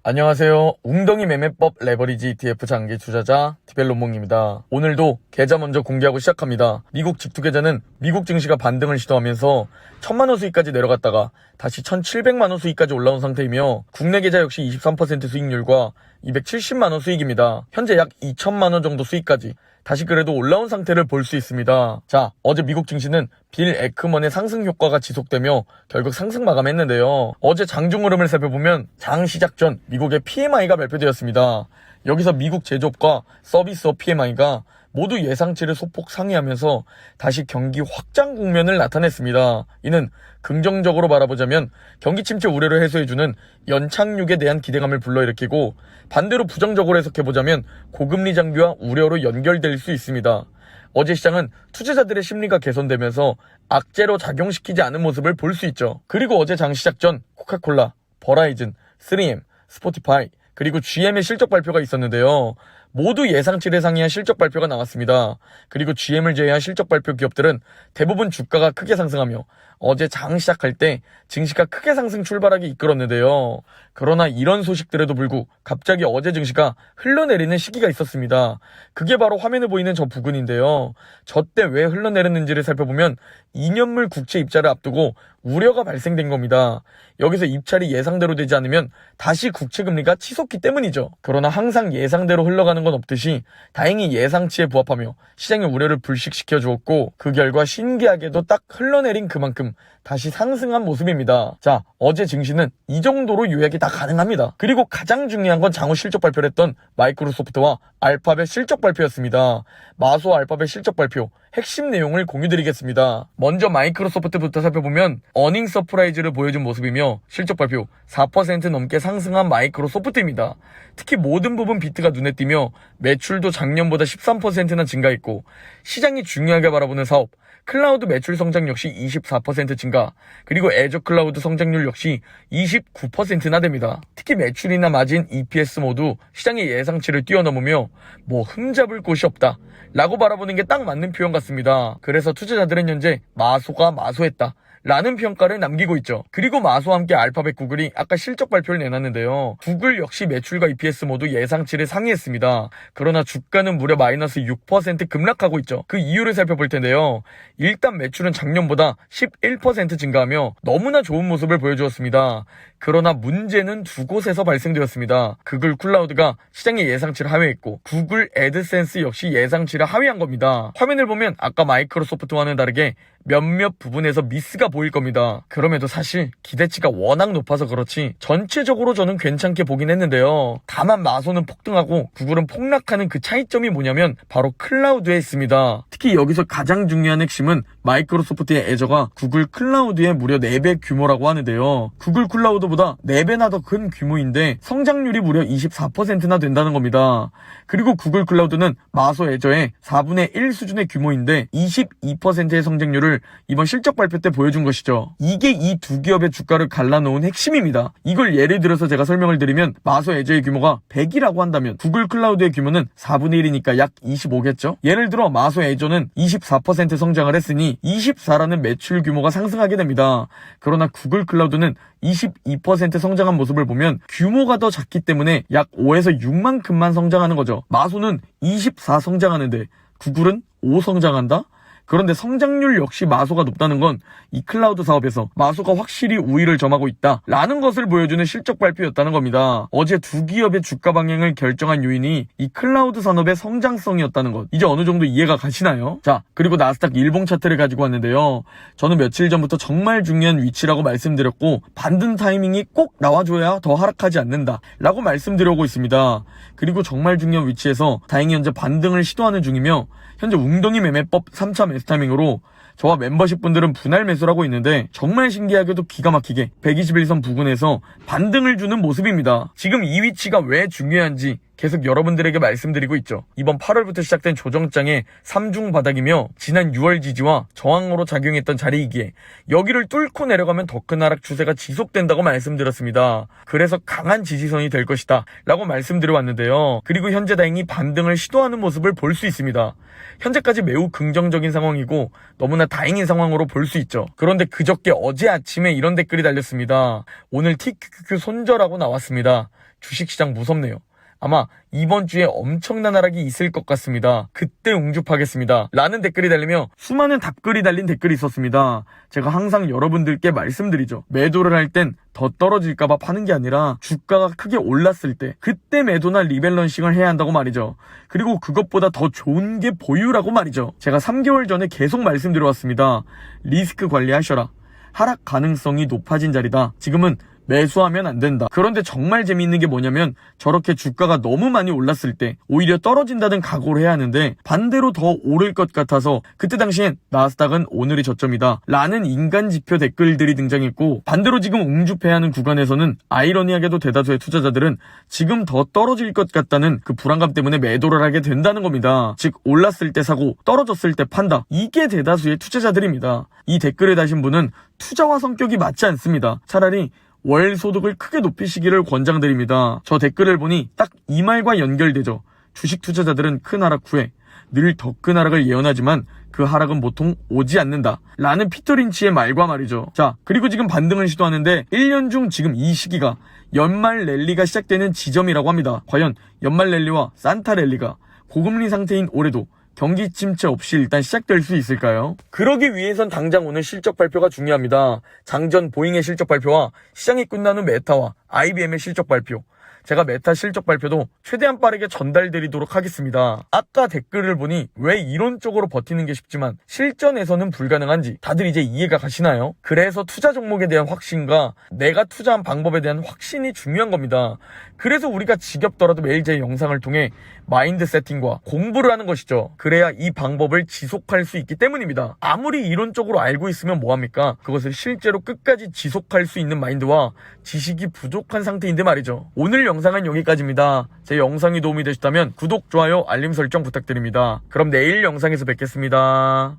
안녕하세요. 웅덩이 매매법 레버리지 ETF 장기 투자자 디벨로몽입니다. 오늘도 계좌 먼저 공개하고 시작합니다. 미국 직투 계좌는 미국 증시가 반등을 시도하면서 1000만원 수익까지 내려갔다가 다시 1700만원 수익까지 올라온 상태이며 국내 계좌 역시 23% 수익률과 270만원 수익입니다. 현재 약 2000만원 정도 수익까지 다시 그래도 올라온 상태를 볼 수 있습니다. 자, 어제 미국 증시는 빌 에크먼의 상승 효과가 지속되며 결국 상승 마감했는데요. 어제 장중 흐름을 살펴보면 장 시작 전 미국의 PMI가 발표되었습니다. 여기서 미국 제조업과 서비스업 PMI가 모두 예상치를 소폭 상회하면서 다시 경기 확장 국면을 나타냈습니다. 이는 긍정적으로 바라보자면 경기 침체 우려를 해소해주는 연착륙에 대한 기대감을 불러일으키고, 반대로 부정적으로 해석해보자면 고금리 장기와 우려로 연결될 수 있습니다. 어제 시장은 투자자들의 심리가 개선되면서 악재로 작용시키지 않은 모습을 볼 수 있죠. 그리고 어제 장 시작 전 코카콜라, 버라이즌, 3M, 스포티파이, 그리고 GM의 실적 발표가 있었는데요. 모두 예상치를 상회한 실적 발표가 나왔습니다. 그리고 GM을 제외한 실적 발표 기업들은 대부분 주가가 크게 상승하며 어제 장 시작할 때 증시가 크게 상승 출발하게 이끌었는데요. 그러나 이런 소식들에도 불구하고 갑자기 어제 증시가 흘러내리는 시기가 있었습니다. 그게 바로 화면에 보이는 저 부근인데요. 저 때 왜 흘러내렸는지를 살펴보면 2년물 국채 입찰을 앞두고 우려가 발생된 겁니다. 여기서 입찰이 예상대로 되지 않으면 다시 국채 금리가 치솟기 때문이죠. 그러나 항상 예상대로 흘러가는 건 없듯이 다행히 예상치에 부합하며 시장의 우려를 불식시켜 주었고, 그 결과 신기하게도 딱 흘러내린 그만큼 다시 상승한 모습입니다. 자, 어제 증시는 이 정도로 요약이 다 가능합니다. 그리고 가장 중요한 건 장후 실적 발표를 했던 마이크로소프트와 알파벳 실적 발표였습니다. 마소와 알파벳 실적 발표 핵심 내용을 공유드리겠습니다. 먼저 마이크로소프트부터 살펴보면 어닝 서프라이즈를 보여준 모습이며 실적 발표 4% 넘게 상승한 마이크로소프트입니다. 특히 모든 부분 비트가 눈에 띄며 매출도 작년보다 13%나 증가했고, 시장이 중요하게 바라보는 사업 클라우드 매출 성장 역시 24% 증가, 그리고 애저 클라우드 성장률 역시 29%나 됩니다. 특히 매출이나 마진, EPS 모두 시장의 예상치를 뛰어넘으며 흠잡을 곳이 없다 라고 바라보는 게 딱 맞는 표현 같습니다. 그래서 투자자들은 현재 마소가 마소했다 라는 평가를 남기고 있죠. 그리고 마소와 함께 알파벳 구글이 아까 실적 발표를 내놨는데요. 구글 역시 매출과 EPS 모두 예상치를 상회했습니다. 그러나 주가는 무려 마이너스 6% 급락하고 있죠. 그 이유를 살펴볼 텐데요. 일단 매출은 작년보다 11% 증가하며 너무나 좋은 모습을 보여주었습니다. 그러나 문제는 두 곳에서 발생되었습니다. 구글 클라우드가 시장의 예상치를 하회했고, 구글 애드센스 역시 예상치를 하회한 겁니다. 화면을 보면 아까 마이크로소프트와는 다르게 몇몇 부분에서 미스가 보일 겁니다. 그럼에도 사실 기대치가 워낙 높아서 그렇지 전체적으로 저는 괜찮게 보긴 했는데요. 다만 마소는 폭등하고 구글은 폭락하는 그 차이점이 뭐냐면 바로 클라우드에 있습니다. 특히 여기서 가장 중요한 핵심은 마이크로소프트의 애저가 구글 클라우드의 무려 4배 규모라고 하는데요. 구글 클라우드보다 4배나 더 큰 규모인데 성장률이 무려 24%나 된다는 겁니다. 그리고 구글 클라우드는 마소 애저의 4분의 1 수준의 규모인데 22%의 성장률을 이번 실적 발표 때 보여준 것이죠. 이게 이 두 기업의 주가를 갈라놓은 핵심입니다. 이걸 예를 들어서 제가 설명을 드리면 마소 애저의 규모가 100이라고 한다면 구글 클라우드의 규모는 4분의 1이니까 약 25겠죠? 예를 들어 마소 애저는 24% 성장을 했으니 24라는 매출 규모가 상승하게 됩니다. 그러나 구글 클라우드는 22% 성장한 모습을 보면 규모가 더 작기 때문에 약 5에서 6만큼만 성장하는 거죠. 마소는 24 성장하는데 구글은 5 성장한다? 그런데 성장률 역시 마소가 높다는 건 이 클라우드 사업에서 마소가 확실히 우위를 점하고 있다 라는 것을 보여주는 실적 발표였다는 겁니다. 어제 두 기업의 주가 방향을 결정한 요인이 이 클라우드 산업의 성장성이었다는 것, 이제 어느 정도 이해가 가시나요? 자, 그리고 나스닥 일봉 차트를 가지고 왔는데요. 저는 며칠 전부터 정말 중요한 위치라고 말씀드렸고, 반등 타이밍이 꼭 나와줘야 더 하락하지 않는다 라고 말씀드려오고 있습니다. 그리고 정말 중요한 위치에서 다행히 현재 반등을 시도하는 중이며, 현재 웅덩이 매매법 3차 매수 타이밍으로 저와 멤버십 분들은 분할 매수를 하고 있는데, 정말 신기하게도 기가 막히게 121선 부근에서 반등을 주는 모습입니다. 지금 이 위치가 왜 중요한지 계속 여러분들에게 말씀드리고 있죠. 이번 8월부터 시작된 조정장의 3중 바닥이며 지난 6월 지지와 저항으로 작용했던 자리이기에 여기를 뚫고 내려가면 더 큰 하락 추세가 지속된다고 말씀드렸습니다. 그래서 강한 지지선이 될 것이다 라고 말씀드려왔는데요. 그리고 현재 다행히 반등을 시도하는 모습을 볼 수 있습니다. 현재까지 매우 긍정적인 상황이고 너무나 다행인 상황으로 볼 수 있죠. 그런데 그저께 어제 아침에 이런 댓글이 달렸습니다. 오늘 TQQQ 손절하고 나왔습니다. 주식시장 무섭네요. 아마 이번 주에 엄청난 하락이 있을 것 같습니다. 그때 웅줍하겠습니다. 라는 댓글이 달리며 수많은 답글이 달린 댓글이 있었습니다. 제가 항상 여러분들께 말씀드리죠. 매도를 할 땐 더 떨어질까봐 파는 게 아니라 주가가 크게 올랐을 때 그때 매도나 리밸런싱을 해야 한다고 말이죠. 그리고 그것보다 더 좋은 게 보유라고 말이죠. 제가 3개월 전에 계속 말씀드려왔습니다. 리스크 관리하셔라. 하락 가능성이 높아진 자리다. 지금은 매수하면 안 된다. 그런데 정말 재미있는 게 뭐냐면 저렇게 주가가 너무 많이 올랐을 때 오히려 떨어진다는 각오를 해야 하는데 반대로 더 오를 것 같아서 그때 당시엔 나스닥은 오늘이 저점이다 라는 인간 지표 댓글들이 등장했고, 반대로 지금 웅주패 하는 구간에서는 아이러니하게도 대다수의 투자자들은 지금 더 떨어질 것 같다는 그 불안감 때문에 매도를 하게 된다는 겁니다. 즉 올랐을 때 사고 떨어졌을 때 판다. 이게 대다수의 투자자들입니다. 이 댓글에 다신 분은 투자와 성격이 맞지 않습니다. 차라리 월 소득을 크게 높이시기를 권장드립니다. 저 댓글을 보니 딱 이 말과 연결되죠. 주식 투자자들은 큰 하락 후에 늘 더 큰 하락을 예언하지만 그 하락은 보통 오지 않는다 라는 피터 린치의 말과 말이죠. 자, 그리고 지금 반등을 시도하는데 1년 중 지금 이 시기가 연말 랠리가 시작되는 지점이라고 합니다. 과연 연말 랠리와 산타 랠리가 고금리 상태인 올해도 경기 침체 없이 일단 시작될 수 있을까요? 그러기 위해선 당장 오늘 실적 발표가 중요합니다. 장전 보잉의 실적 발표와 시장이 끝난 후 메타와 IBM의 실적 발표. 제가 메타 실적 발표도 최대한 빠르게 전달드리도록 하겠습니다. 아까 댓글을 보니 왜 이론적으로 버티는 게 쉽지만 실전에서는 불가능한지 다들 이제 이해가 가시나요? 그래서 투자 종목에 대한 확신과 내가 투자한 방법에 대한 확신이 중요한 겁니다. 그래서 우리가 지겹더라도 매일 제 영상을 통해 마인드 세팅과 공부를 하는 것이죠. 그래야 이 방법을 지속할 수 있기 때문입니다. 아무리 이론적으로 알고 있으면 뭐합니까? 그것을 실제로 끝까지 지속할 수 있는 마인드와 지식이 부족한 상태인데 말이죠. 오늘 영상은 여기까지입니다. 제 영상이 도움이 되셨다면 구독, 좋아요, 알림 설정 부탁드립니다. 그럼 내일 영상에서 뵙겠습니다.